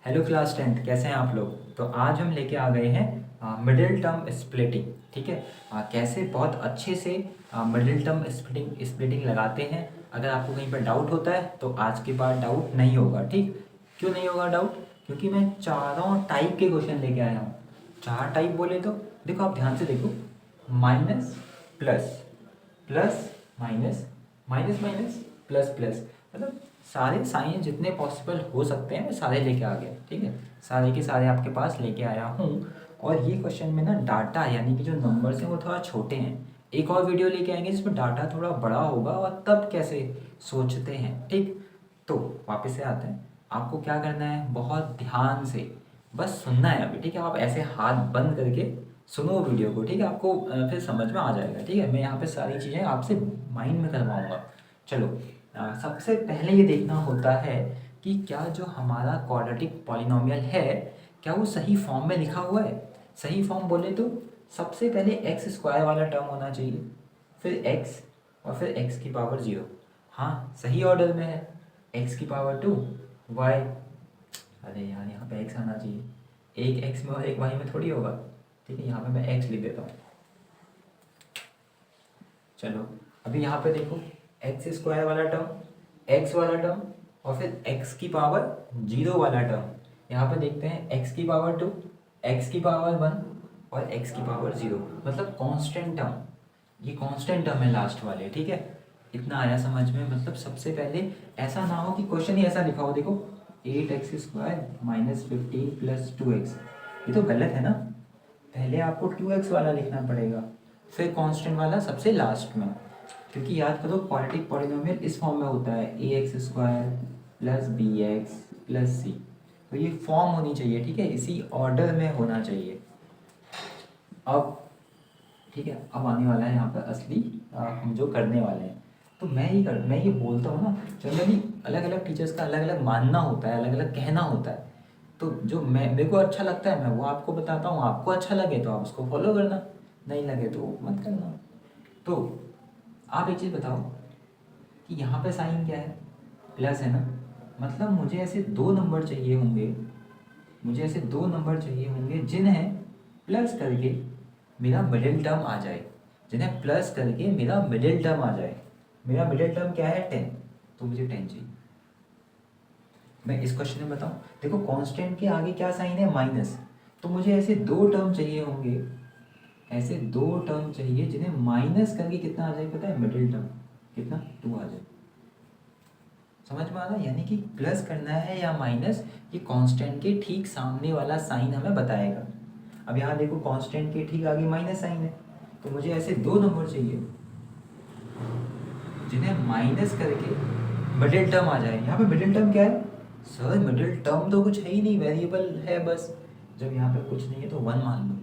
Hello class 10th, कैसे हैं आप लोग। तो आज हम लेके आ गए हैं मिडिल टर्म स्प्लिटिंग। ठीक है। कैसे बहुत अच्छे से मिडिल टर्म स्प्लिटिंग लगाते हैं। अगर आपको कहीं पर डाउट होता है तो आज के बाद डाउट नहीं होगा। ठीक, क्यों नहीं होगा डाउट? क्योंकि मैं चारों टाइप के क्वेश्चन लेके आया हूँ। चार टाइप बोले तो देखो, आप ध्यान से देखो। Minus plus, plus minus, minus minus, plus plus, मतलब सारे साइन जितने पॉसिबल हो सकते हैं मैं सारे लेके आ गया। ठीक है, सारे के सारे आपके पास लेके आया हूँ। और ये क्वेश्चन में ना डाटा यानी कि जो नंबर्स हैं वो थोड़ा छोटे हैं। एक और वीडियो लेके आएंगे जिसमें डाटा थोड़ा बड़ा होगा और तब कैसे सोचते हैं। ठीक, तो वापस से आते हैं। आपको क्या करना है, बहुत ध्यान से बस सुनना है अभी। ठीक है, आप ऐसे हाथ बंद करके सुनो वीडियो को। ठीक है, आपको फिर समझ में आ जाएगा। ठीक है, मैं यहाँ पे सारी चीज़ें आपसे माइंड में करवाऊँगा। चलो, सबसे पहले ये देखना होता है कि क्या जो हमारा क्वाड्रेटिक पॉलिनोमियल है क्या वो सही फॉर्म में लिखा हुआ है। सही फॉर्म बोले तो सबसे पहले एक्स स्क्वायर वाला टर्म होना चाहिए, फिर एक्स और फिर एक्स की पावर 0। हाँ, सही ऑर्डर में है। एक्स की पावर 2 वाई, अरे यार यहाँ पे एक्स आना चाहिए। एक एक्स में और एक वाई में थोड़ी होगा। ठीक है, यहाँ पे मैं एक्स लिख देता हूँ। चलो, अभी यहाँ पे देखो, एक्स स्क्वायर वाला टर्म, एक्स वाला टर्म और फिर एक्स की पावर 0 वाला टर्म। यहाँ पे देखते हैं एक्स की पावर 2, एक्स की पावर 1 और एक्स की पावर 0, मतलब कांस्टेंट टर्म। ये कांस्टेंट टर्म है लास्ट वाले। ठीक है, इतना आया समझ में। मतलब सबसे पहले ऐसा ना हो कि क्वेश्चन ही ऐसा लिखा हो, देखो 8x² माइनस 15 प्लस 2x, ये तो गलत है ना। पहले आपको 2x वाला लिखना पड़ेगा, फिर कांस्टेंट वाला सबसे लास्ट में। क्योंकि याद करो, क्वाड्रेटिक पॉलिनोमियल इस फॉर्म में होता है ax² plus bx plus c। तो ये फॉर्म होनी चाहिए। ठीक है, इसी ऑर्डर में होना चाहिए। अब ठीक है, अब आने वाला है यहाँ पर असली हम जो करने वाले हैं। तो मैं ये बोलता हूँ ना, जनरली अलग अलग टीचर्स का अलग अलग मानना होता है, अलग अलग कहना होता है। तो जो मेरे को अच्छा लगता है मैं वो आपको बताता हूँ। आपको अच्छा लगे तो आप उसको फॉलो करना, नहीं लगे तो मत करना। तो आप एक चीज़ बताओ कि यहाँ पे साइन क्या है, प्लस है ना। मतलब मुझे ऐसे दो नंबर चाहिए होंगे, मुझे ऐसे दो नंबर चाहिए होंगे जिन्हें प्लस करके मेरा मिडिल टर्म आ जाए, जिन्हें प्लस करके मेरा मिडिल टर्म आ जाए। मेरा मिडिल टर्म क्या है, 10, तो मुझे 10 चाहिए। मैं इस क्वेश्चन में बताऊं, देखो कांस्टेंट के आगे क्या साइन है, माइनस। तो मुझे ऐसे दो टर्म चाहिए होंगे, ऐसे दो टर्म चाहिए जिन्हें माइनस करके कितना आ जाए पता है, मिडिल टर्म कितना, 2 आ जाए। समझ में आ रहा है, यानी कि प्लस करना है या माइनस, ये कांस्टेंट के ठीक सामने वाला साइन हमें बताएगा। अब यहाँ देखो, कांस्टेंट के ठीक आगे माइनस साइन है, तो मुझे ऐसे दो नंबर चाहिए जिन्हें माइनस करके मिडिल टर्म आ जाए। यहाँ पे मिडिल टर्म क्या है सर, मिडिल टर्म तो कुछ है ही नहीं, वेरिएबल है बस। जब यहाँ पे कुछ नहीं है तो 1 मान लो,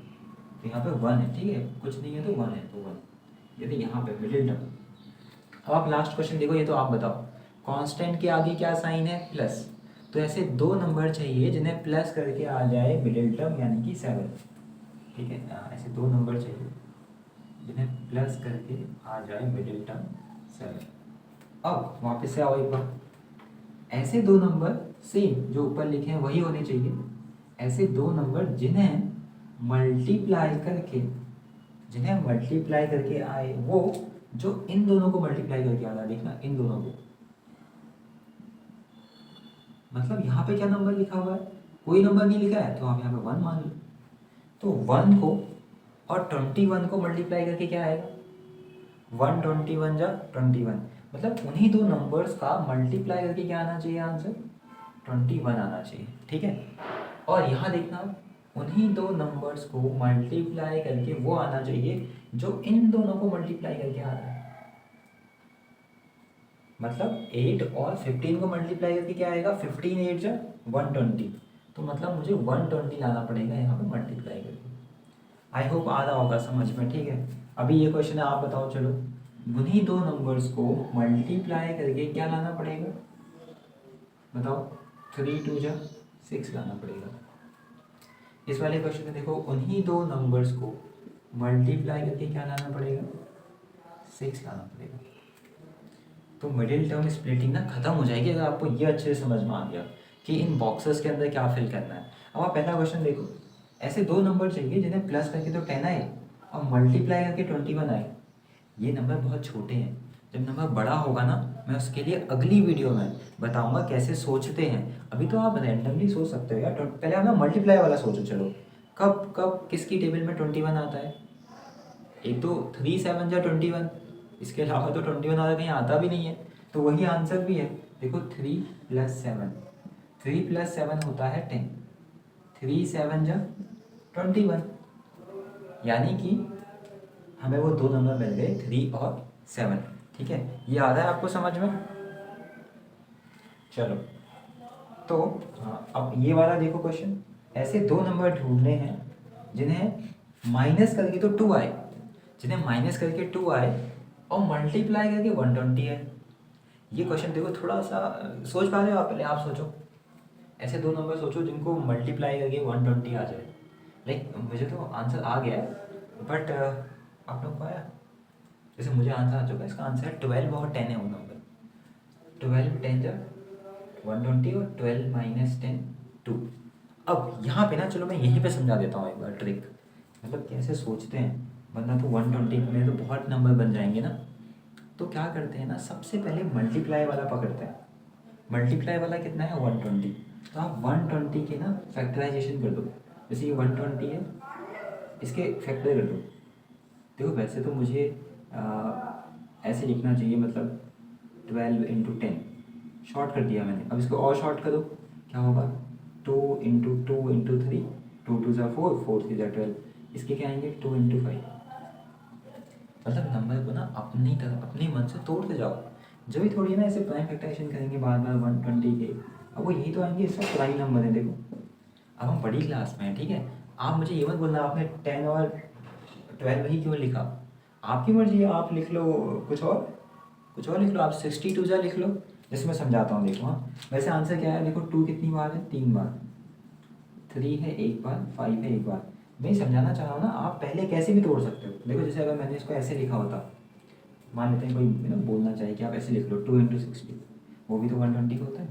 तो यहाँ पे 1 है। ठीक है, कुछ नहीं है तो 1 है, तो 1। यदि यहाँ पे मिडिल टर्म, अब आप लास्ट क्वेश्चन देखो, ये तो आप बताओ कांस्टेंट के आगे क्या साइन है, प्लस। तो ऐसे दो नंबर चाहिए जिन्हें प्लस करके आ जाए मिडिल टर्म यानी कि 7। ठीक है, ऐसे दो नंबर चाहिए जिन्हें प्लस करके आ जाए मिडिल टर्म 7। अब वापस से आओ एक बार, ऐसे दो नंबर सेम जो ऊपर लिखे हैं वही होने चाहिए। ऐसे दो नंबर जिन्हें मल्टीप्लाई करके, जिन्हें मल्टीप्लाई करके आए, वो जो इन दोनों को मल्टीप्लाई करके आ रहा है, देखना इन दोनों को। मतलब यहाँ पे क्या नंबर लिखा हुआ है, कोई नंबर नहीं लिखा है, तो आप यहाँ पे 1 मान लो। तो 1 को और 21 को मल्टीप्लाई करके क्या आएगा, 121 जा 21, मतलब उन्हीं दो नंबर्स का मल्टीप्लाई करके क्या आना चाहिए आंसर, 21 आना चाहिए। ठीक है, और यहाँ देखना, उन्हीं दो नंबर्स को मल्टीप्लाई करके वो आना चाहिए जो इन दोनों को मल्टीप्लाई करके आ रहा है। मतलब 8 और 15 को मल्टीप्लाई करके क्या आएगा, 15 8 जा 120, तो मतलब मुझे 120 लाना पड़ेगा यहाँ पे मल्टीप्लाई करके। आई होप आ रहा होगा समझ में। ठीक है, अभी ये क्वेश्चन है, आप बताओ। चलो, उन्हीं दो नंबर्स को मल्टीप्लाई करके क्या लाना पड़ेगा बताओ, 3 2 जा 6 लाना पड़ेगा। इस वाले क्वेश्चन में देखो, उन्हीं दो नंबर्स को मल्टीप्लाई करके क्या लाना पड़ेगा, 6 लाना पड़ेगा। तो मिडिल टर्म स्प्लिटिंग ना खत्म हो जाएगी अगर आपको ये अच्छे से समझ में आ गया कि इन बॉक्सेस के अंदर क्या फिल करना है। अब आप पहला क्वेश्चन देखो, ऐसे दो नंबर चाहिए जिन्हें प्लस करके तो 10 आए और मल्टीप्लाई करके 21 आए। ये नंबर बहुत छोटे हैं, जब नंबर बड़ा होगा ना मैं उसके लिए अगली वीडियो में बताऊंगा कैसे सोचते हैं। अभी तो आप रैंडमली सोच सकते हो यार। पहले आप ना मल्टीप्लाई वाला सोचो। चलो कब कब किसकी टेबल में 21 आता है? एक तो 3 7 जा 21, इसके अलावा तो 21 वाला कहीं आता भी नहीं है। तो वही आंसर भी है। देखो 3 + 7, 3 + 7 होता है 10, 3 7 जा 21, यानी कि हमें वो दो नंबर मिल गए 3 और 7। ठीक है, ये आ रहा है आपको समझ में? चलो तो हाँ, अब ये वाला देखो क्वेश्चन, ऐसे दो नंबर ढूंढने हैं जिन्हें माइनस करके तो 2 आए, जिन्हें माइनस करके 2 आए और मल्टीप्लाई करके 120 है। ये क्वेश्चन देखो थोड़ा सा सोच पा रहे हो आप? पहले आप सोचो, ऐसे दो नंबर सोचो जिनको मल्टीप्लाई करके 120 आ जाए। लाइक मुझे तो आंसर आ गया है, बट आप लोग को आया? जैसे मुझे आंसर आ चुका है। इसका आंसर है 12 और 10 है वो नंबर। 12 10 जा 120 और 12 - 10 2। अब यहाँ पे ना चलो मैं यहीं पे समझा देता हूँ एक बार ट्रिक, मतलब कैसे सोचते हैं, वरना तो 120 में तो बहुत नंबर बन जाएंगे ना। तो क्या करते हैं ना, सबसे पहले मल्टीप्लाई वाला पकड़ते हैं। मल्टीप्लाई वाला कितना है? 120। तो आप 120 के ना फैक्टराइजेशन कर दो। जैसे ये 120 है, इसके फैक्टर कर दो। देखो वैसे तो मुझे ऐसे लिखना चाहिए, मतलब 12 × 10 शॉर्ट कर दिया मैंने। अब इसको और शॉर्ट करो, क्या होगा? 2 × 2 × 3, 2 2 ज़ा 4, 4 3 ज़ा 12। इसके क्या आएंगे? 2 × 5। मतलब नंबर को ना अपनी तरह अपने मन से तोड़ते जाओ। जब भी थोड़ी ना ऐसे प्राइम फैक्टराइजेशन करेंगे बार बार 120 के, अब वो यही तो आएंगे, इसका प्राइम नंबर है। देखो अब हम बड़ी क्लास में हैं, ठीक है? आप मुझे ये मत बोलना आपने 10 और 12 ही क्यों लिखा। आपकी मर्जी है, आप लिख लो कुछ और लिख लो। आप 62 जा लिख लो, जैसे मैं समझाता हूँ। देखो हाँ, वैसे आंसर क्या है? देखो 2 कितनी बार है? 3 बार। 3 है एक बार, 5 है एक बार। मैं समझाना चाह रहा हूँ ना, आप पहले कैसे भी तोड़ सकते हो। देखो जैसे अगर मैंने इसको ऐसे लिखा होता, मान लेते हैं कोई ना बोलना चाहिए कि आप ऐसे लिख लो 2 × 60, वो भी तो 120 का होता है।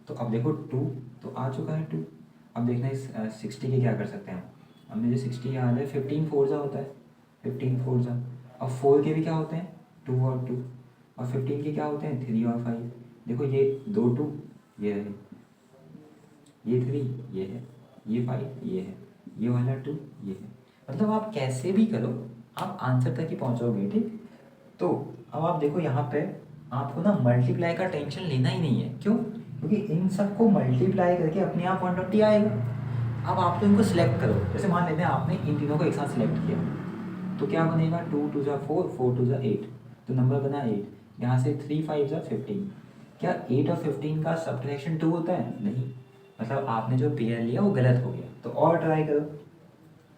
तो अब देखो 2 तो आ चुका है 2। अब देखना इस 60 के क्या कर सकते हैं हम। हमने जो 60 याद है, 15 4 जा होता है, 15 4 जा। अब 4 के भी क्या होते हैं? 2 और 2। और 15 के क्या होते हैं? 3 और 5। देखो ये 2 2 ये है, ये 3 ये है, ये 5 ये है, ये वाला 2 ये है। मतलब आप कैसे भी करो आप आंसर तक ही पहुंचोगे। ठीक, तो अब आप देखो यहाँ पे आपको ना मल्टीप्लाई का टेंशन लेना ही नहीं है। क्यों? क्योंकि इन सबको मल्टीप्लाई करके अपने आप 120 आएगा। अब आप तो इनको सिलेक्ट करो। जैसे मान लेते हैं आपने इन तीनों को एक साथ सिलेक्ट किया, तो क्या बनेगा? 2 2 ज़ा 4, 4 2 ज़ा 8, तो नंबर बना 8। यहाँ से 3 5 ज़ा 15। क्या 8 और 15 का सब्ट्रैक्शन 2 होता है? नहीं। मतलब आपने जो पेयर लिया वो गलत हो गया। तो और ट्राई करो।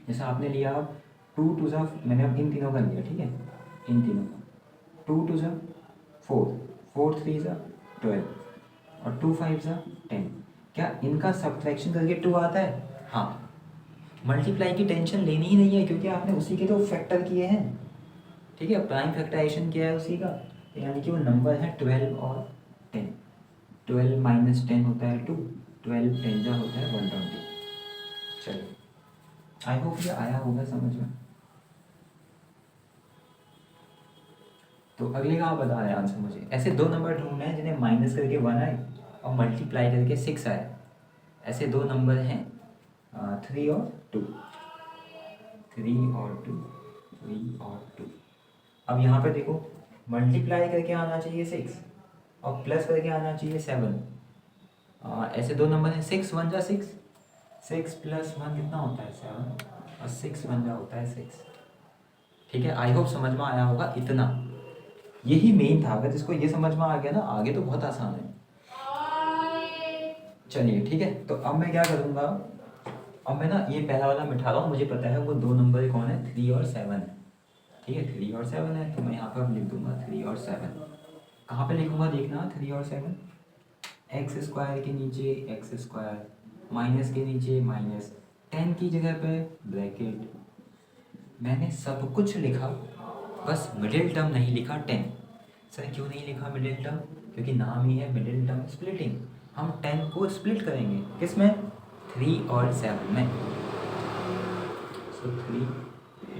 जैसे आपने लिया 2 2 ज़ा, मैंने अब इन तीनों का लिया, ठीक है, इन तीनों का 2 2 ज़ा 4, 4 3 ज़ा 12 और 2 5 ज़ा 10। क्या इनका सब्ट्रैक्शन करके 2 आता है? हाँ। मल्टीप्लाई की टेंशन लेनी ही नहीं है, क्योंकि आपने उसी के तो फैक्टर किए हैं। ठीक है, प्राइम फैक्टराइजेशन किया है उसी का, यानी कि वो नंबर है 12 और 10। 12 - 10 होता है 2, 12 10 जा होता है 120। चलिए, आई होप ये आया होगा समझ में। तो अगले का आप बता रहे हैं आंसर मुझे। ऐसे दो नंबर ढूंढने हैं जिन्हें माइनस करके 1 आए और मल्टीप्लाई करके 6 आए। ऐसे दो नंबर हैं 3 और 2, 3 और 2, 3 और 2। अब यहाँ पे देखो मल्टीप्लाई करके आना चाहिए 6 और प्लस करके आना चाहिए 7। ऐसे दो नंबर हैं 6 1 जा 6, 6 + 1 कितना होता है? 7, और 6 1 जा होता है 6। ठीक है, आई होप समझ में आया होगा इतना। यही मेन था, अगर इसको ये समझ में आ गया ना आगे तो बहुत आसान है। चलिए ठीक है, तो अब मैं क्या करूँगा, अब मैं ना ये पहला वाला मिटा रहा हूँ। मुझे पता है वो दो नंबर कौन है, 3 और 7 है। ठीक है, 3 और 7 है, तो मैं यहाँ पर अब लिख दूंगा 3 और 7। कहाँ पे लिखूंगा देखना, 3 और 7, एक्स स्क्वायर के नीचे एक्स स्क्वायर, माइनस के नीचे माइनस, 10 की जगह पे ब्रैकेट। मैंने सब कुछ लिखा, बस मिडिल टर्म नहीं लिखा 10। सर क्यों नहीं लिखा मिडिल टर्म? क्योंकि नाम ही है मिडिल टर्म स्प्लिटिंग। हम 10 को स्प्लिट करेंगे किस में, 3 और 7 में। सो 3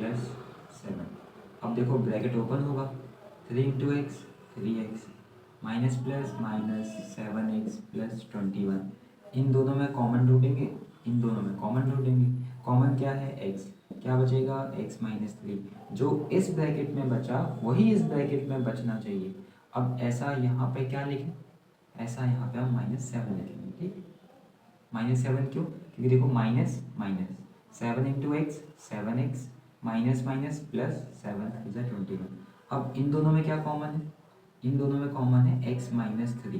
+ 7। अब देखो ब्रैकेट ओपन होगा, 3 × x 3x minus plus minus 7x + 21। इन दोनों में कॉमन ढूंढेंगे, इन दोनों में कॉमन ढूंढेंगे। कॉमन क्या है, x, क्या बचेगा x - 3। जो इस ब्रैकेट में बचा वही इस ब्रैकेट में बचना चाहिए। अब ऐसा यहाँ पे क्या लिखें, ऐसा यहाँ पे हम -7 लिखेंगे, ठीक। -7 क्यों, क्योंकि देखो minus minus 7 × x 7x minus minus plus 7 × 21। अब इन दोनों में क्या कॉमन है, इन दोनों में कॉमन है x - 3।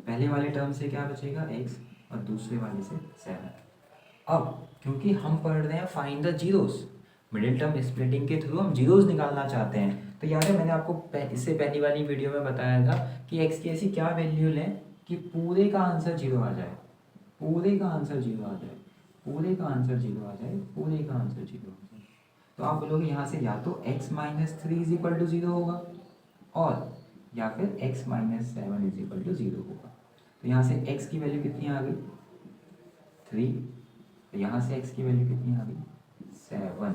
पहले वाले टर्म से क्या बचेगा x और दूसरे वाले से 7। अब क्योंकि हम पढ़ रहे हैं find the zeros, middle term splitting के थ्रू हम जीरोस निकालना चाहते हैं। तो याद है मैंने आपको इससे पहली वाली वीडियो में बताया था कि x की ऐसी क्या वैल्यू लें कि पूरे का आंसर जीरो आ जाए, पूरे का आंसर जीरो आ जाए, पूरे का आंसर जीरो आ जाए, पूरे का आंसर जीरो आ जाए। तो आप बोलोगे यहाँ से या तो x - 3 = 0 होगा और या फिर x - 7 = 0 होगा। तो यहाँ से x की वैल्यू कितनी आ गई, 3। तो यहाँ से x की वैल्यू कितनी आ गई, 7।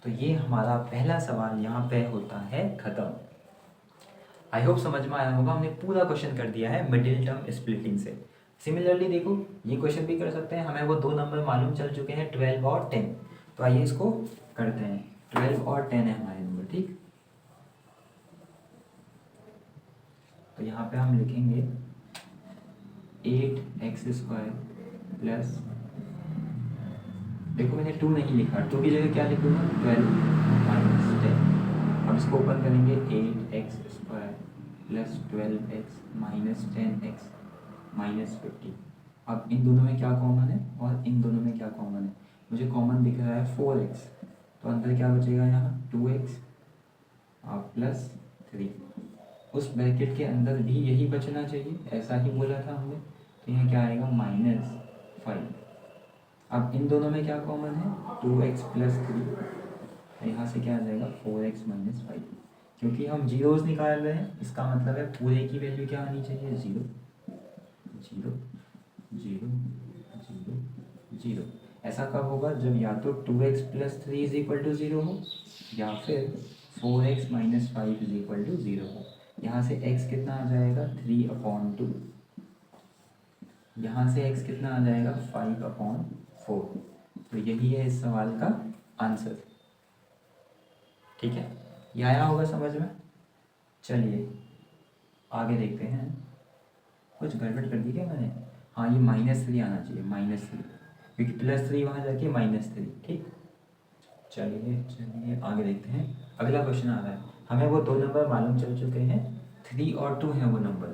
तो ये हमारा पहला सवाल यहाँ पे होता है ख़त्म। आई होप समझ में आया होगा, हमने पूरा क्वेश्चन कर दिया है मिडिल टर्म स्प्लिटिंग से। सिमिलरली देखो ये क्वेश्चन भी कर सकते हैं, हमें वो दो नंबर मालूम चल चुके हैं 12 और 10। तो आइए इसको करते हैं, 12 और 10 है हमारे नंबर, ठीक। तो यहाँ पे हम लिखेंगे 8x² प्लस, देखो मैंने 2 नहीं लिखा, 2 की जगह क्या लिखूँगा, 12 - 10। अब इसको ओपन करेंगे, 8x² plus 12x minus 10x minus 50। अब इन दोनों में क्या कॉमन है और इन दोनों में क्या कॉमन है, मुझे कॉमन दिख रहा है 4x। तो अंदर क्या बचेगा यहाँ 2x प्लस 3। उस ब्रैकेट के अंदर भी यही बचना चाहिए, ऐसा ही बोला था हमने। तो यहाँ क्या आएगा -5। अब इन दोनों में क्या कॉमन है, 2x प्लस 3। यहाँ से क्या आ जाएगा 4x माइनस 5। क्योंकि हम जीरोस निकाल रहे हैं, इसका मतलब है पूरे की वैल्यू क्या आनी चाहिए, 0 0 0 0 0। ऐसा कब होगा, जब या तो 2x प्लस 3 = 0 हो या फिर 4x माइनस 5 = 0 हो। यहाँ से x कितना आ जाएगा 3/2, यहाँ से x कितना आ जाएगा 5/4। तो यही है इस सवाल का आंसर, ठीक है। ये आया होगा समझ में। चलिए आगे देखते हैं, कुछ गड़बड़ कर दी क्या मैंने, हाँ ये -3 आना चाहिए, -3, क्योंकि +3 वहाँ जाके -3, ठीक। चलिए चलिए आगे देखते हैं, अगला क्वेश्चन आ रहा है। हमें वो दो नंबर मालूम चल चुके हैं, 3 और 2 हैं वो नंबर।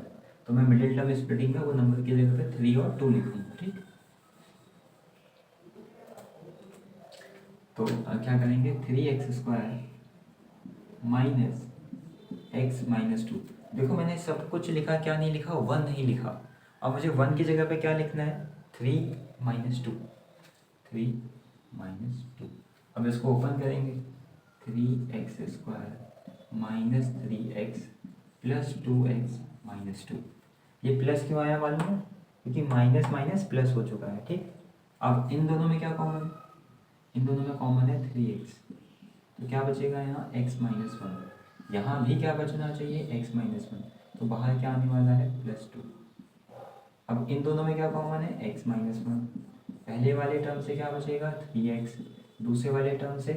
तो मैं मिडिल टर्म स्प्लिटिंग में वो नंबर की जगह पे 3 और 2 लिखूँगा, ठीक। तो क्या करेंगे, 3x² माइनस x - 2। देखो मैंने सब कुछ लिखा, क्या नहीं लिखा, 1 नहीं लिखा। अब मुझे 1 की जगह पे क्या लिखना है, 3 - 2, 3 - 2। अब इसको ओपन करेंगे, 3x² minus 3x plus 2x minus 2। ये प्लस क्यों आया मालूम है, क्योंकि माइनस माइनस प्लस हो चुका है, ठीक। अब इन दोनों में क्या कॉमन है, इन दोनों में कॉमन है 3x। तो क्या बचेगा यहाँ x - 1। यहाँ भी क्या बचना चाहिए, x - 1। तो बाहर क्या आने वाला है +2। अब इन दोनों में क्या कॉमन है, x - 1। पहले वाले टर्म से क्या बचेगा 3x, दूसरे वाले टर्म से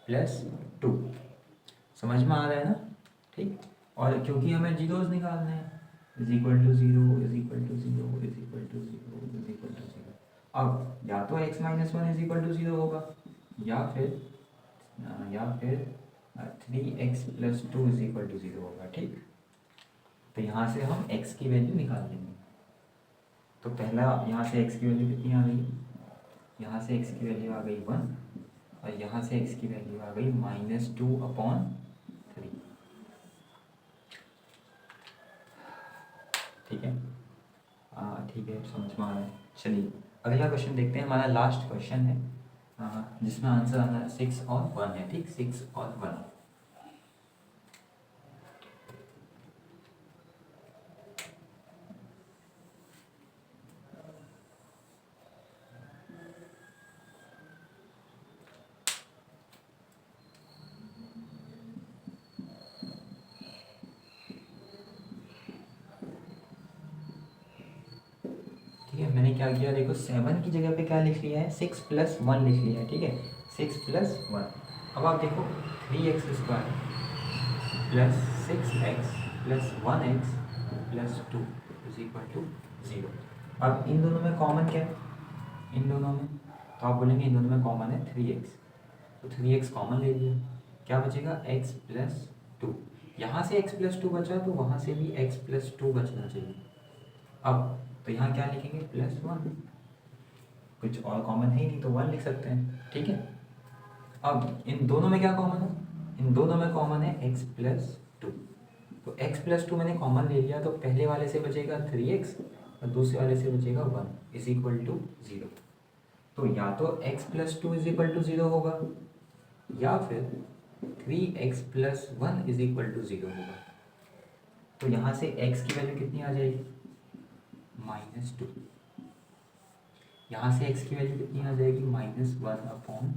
+2। समझ में आ रहा है ना, ठीक। और क्योंकि हमें जीरोस निकालने हैं, = 0 0 0 0। अब या तो x - 1 = 0 होगा या फिर 3x + 2 = 0 होगा, ठीक। तो यहाँ से हम x की वैल्यू निकाल लेंगे। तो पहला यहाँ से x की वैल्यू कितनी आ गई, यहाँ से x की वैल्यू आ गई 1 और यहाँ से x की वैल्यू आ गई -2/3, ठीक है। ठीक है, समझ में आ रहा है। चलिए अगला क्वेश्चन देखते हैं, हमारा लास्ट क्वेश्चन है जिसमें आंसर आना है 6 और 1 है, ठीक। 6 और 1। ठीक है, मैंने क्या किया देखो, 7 की जगह पे क्या लिख लिया है, 6 + 1 लिख लिया है। ठीक है, 6 + 1। अब आप देखो 3x² + 6x + 1x + 2 = 0। अब इन दोनों में कॉमन क्या है, इन दोनों में, तो आप बोलेंगे इन दोनों में कॉमन है 3x, तो 3x कॉमन ले लिया, क्या बचेगा, x + 2। यहाँ से x + 2 बचा तो वहाँ से भी x + 2 बचना चाहिए। अब तो यहाँ क्या लिखेंगे, +1, कुछ और कॉमन है ही नहीं तो 1 लिख सकते हैं। ठीक है, अब इन दोनों में क्या कॉमन है, इन दोनों में कॉमन है x + 2, तो x + 2 मैंने कॉमन ले लिया, तो पहले वाले से बचेगा 3x और दूसरे वाले से बचेगा 1 = 0। तो या तो x + 2 = 0 होगा, या फिर 3x + 1 = 0 होगा। तो यहाँ से x की वैल्यू कितनी आ जाएगी, -2। यहाँ से x की वैल्यू कितनी आ जाएगी, -1/3।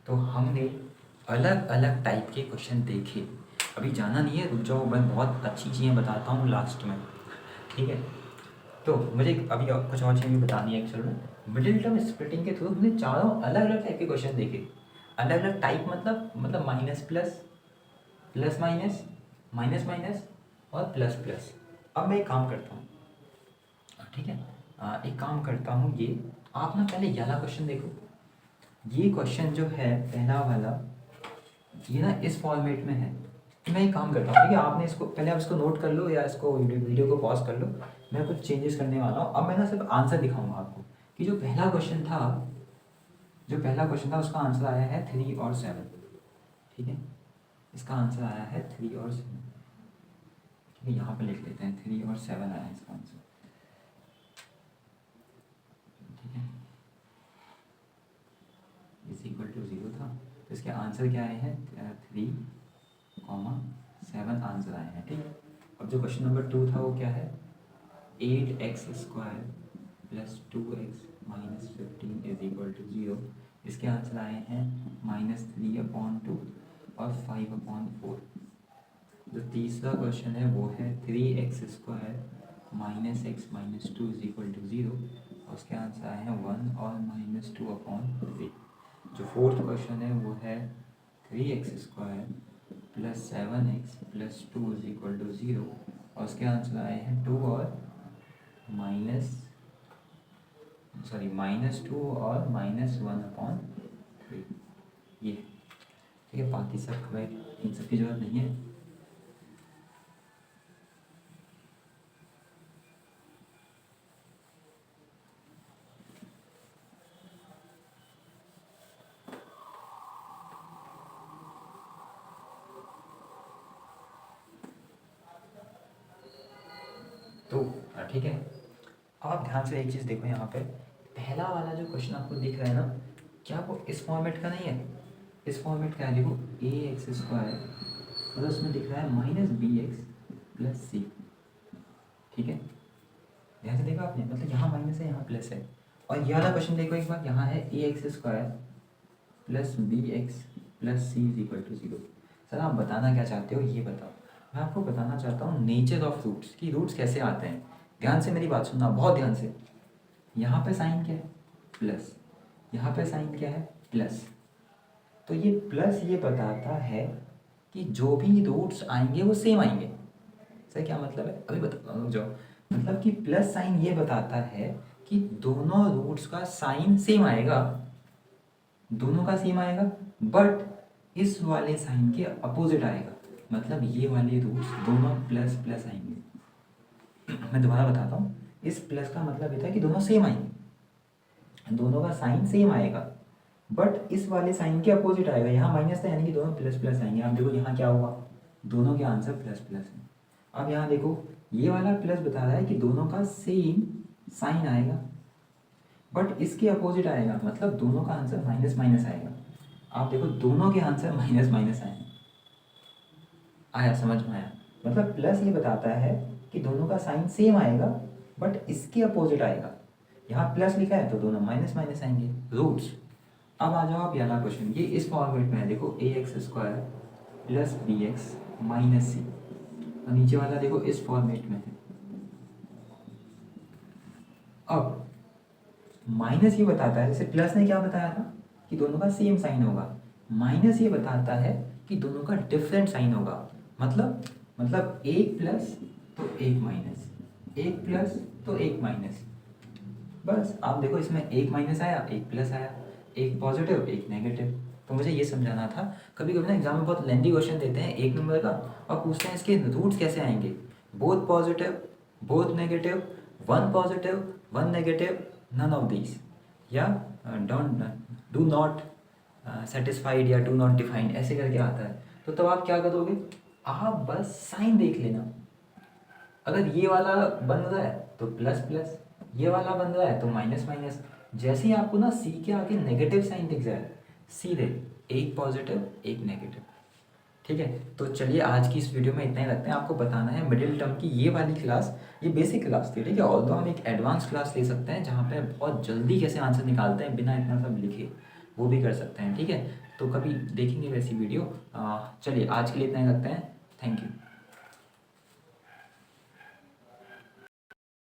तो हमने अलग अलग टाइप के क्वेश्चन देखे। अभी जाना नहीं है, रुक जाओ, मैं बहुत अच्छी चीज़ें बताता हूँ लास्ट में। ठीक है, तो मुझे अभी कुछ और चीज़ें बतानी है एक्चुअल में। मिडिल टर्म स्प्लिटिंग के थ्रू हमने चारों अलग अलग टाइप के क्वेश्चन देखे। अलग अलग टाइप मतलब minus plus, plus minus, minus minus और प्लस प्लस। अब मैं एक काम करता हूँ, ठीक है, एक काम करता हूँ, ये आप ना पहले ये वाला क्वेश्चन देखो। ये क्वेश्चन जो है पहला वाला, ये ना इस फॉर्मेट में है। तो मैं एक काम करता हूँ, ठीक है, आपने इसको पहले आप इसको नोट कर लो या इसको वीडियो को पॉज कर लो। मैं कुछ चेंजेस करने वाला हूँ। अब मैं ना सिर्फ आंसर दिखाऊंगा आपको कि जो पहला क्वेश्चन था, उसका आंसर आया है 3 और 7। ठीक है, इसका आंसर आया है 3 और 7। ठीक है, यहाँ पे लिख लेते हैं 3 और 7 आया है इसका आंसर। ठीक है, = 0 था, तो इसके आंसर क्या आए हैं, 3, 7 आंसर आए हैं। ठीक है, अब जो क्वेश्चन नंबर 2 था वो क्या है, 8x² + 2x - 15 = 0। इसके आंसर आए हैं -3/2 और 5/4। जो तीसरा क्वेश्चन है वो है 3x² - x - 2 = 0, और उसके आंसर आए हैं 1 और -2/3। जो फोर्थ क्वेश्चन है वो है 3x² + 7x + 2 = 0, और उसके आंसर आए हैं 2 और -2 और -1/3। ये ठीक है, बाकी सब हमें इन सब की जरूरत नहीं है। तो ठीक है, अब आप ध्यान से एक चीज़ देखो, यहाँ पे पहला वाला जो क्वेश्चन आपको दिख रहा है ना, क्या वो इस फॉर्मेट का नहीं है, इस फॉर्मेट का है। देखो ax² मतलब उसमें दिख रहा है -bx + c। ठीक है, ध्यान से देखा आपने, मतलब यहाँ माइनस है यहाँ प्लस है। और ये वाला क्वेश्चन देखो एक बार, यहाँ है ax² + bx + c = 0। सर आप बताना क्या चाहते हो ये बताओ। मैं आपको बताना चाहता हूँ नेचर ऑफ रूट्स, कि रूट्स कैसे आते हैं। ध्यान से मेरी बात सुनना, बहुत ध्यान से। यहाँ पे साइन क्या है, प्लस, यहाँ पे साइन क्या है, प्लस। तो ये प्लस ये बताता है कि जो भी रूट्स आएंगे वो सेम आएंगे। सर क्या मतलब है, अभी बता जाओ। मतलब कि प्लस साइन ये बताता है कि दोनों रूट्स का साइन सेम आएगा, दोनों का सेम आएगा, बट इस वाले साइन के अपोजिट आएगा। मतलब ये वाले रूट्स दोनों प्लस प्लस आएंगे। मैं दोबारा बताता हूँ, इस प्लस का मतलब ये था कि दोनों सेम आएंगे, दोनों का साइन सेम आएगा, बट इस वाले साइन के अपोजिट आएगा। यहाँ माइनस था यानी कि दोनों प्लस प्लस आएंगे। आप देखो यहाँ क्या हुआ, दोनों के आंसर प्लस प्लस हैं। अब यहाँ देखो ये वाला प्लस बता रहा है कि दोनों का सेम साइन आएगा, बट इसके अपोजिट आएगा, मतलब दोनों का आंसर माइनस माइनस आएगा। आप देखो दोनों के आंसर माइनस माइनस आए। आया, समझ में आया। मतलब प्लस ये बताता है कि दोनों का साइन सेम आएगा, बट इसके अपोजिट आएगा। यहाँ प्लस लिखा है तो दोनों माइनस माइनस आएंगे, रूट्स। अब आ जाओ आप ये वाला क्वेश्चन, ये इस फॉर्मेट में है। देखो ax² + bx - c, और नीचे वाला देखो इस फॉर्मेट में है अब माइनस ये बताता है, जैसे प्लस ने क्या बताया था कि दोनों का सेम साइन होगा, माइनस ये बताता है कि दोनों का डिफरेंट साइन होगा। मतलब एक प्लस तो एक माइनस, एक प्लस तो एक माइनस। बस आप देखो इसमें एक माइनस आया, एक प्लस आया, एक पॉजिटिव एक नेगेटिव। तो मुझे ये समझाना था। कभी कभी ना एग्जाम में बहुत लेंदी क्वेश्चन देते हैं 1 नंबर का और पूछते हैं इसके रूट्स कैसे आएंगे, both positive both negative, one positive one negative, none of these, या डोंट डू नॉट सेटिस्फाइड या डू नॉट डिफाइंड, ऐसे करके आता है। तो तब आप क्या करोगे, आप बस साइन देख लेना। अगर ये वाला बन रहा है तो प्लस प्लस, ये वाला बन रहा है तो माइनस माइनस। जैसे ही आपको ना सी के आगे नेगेटिव साइन दिख जाए, सीधे एक पॉजिटिव एक नेगेटिव। ठीक है, तो चलिए आज की इस वीडियो में इतना ही रखते हैं। आपको बताना है मिडिल टर्म की ये वाली क्लास, ये बेसिक क्लास थी, ठीक है। ऑल्दो हम एक एडवांस क्लास ले सकते हैं जहाँ पे बहुत जल्दी कैसे आंसर निकालते हैं बिना इतना सब लिखे, वो भी कर सकते हैं, ठीक है। तो कभी देखेंगे वैसी वीडियो। चलिए आज के लिए इतना ही रखते हैं। Thank you.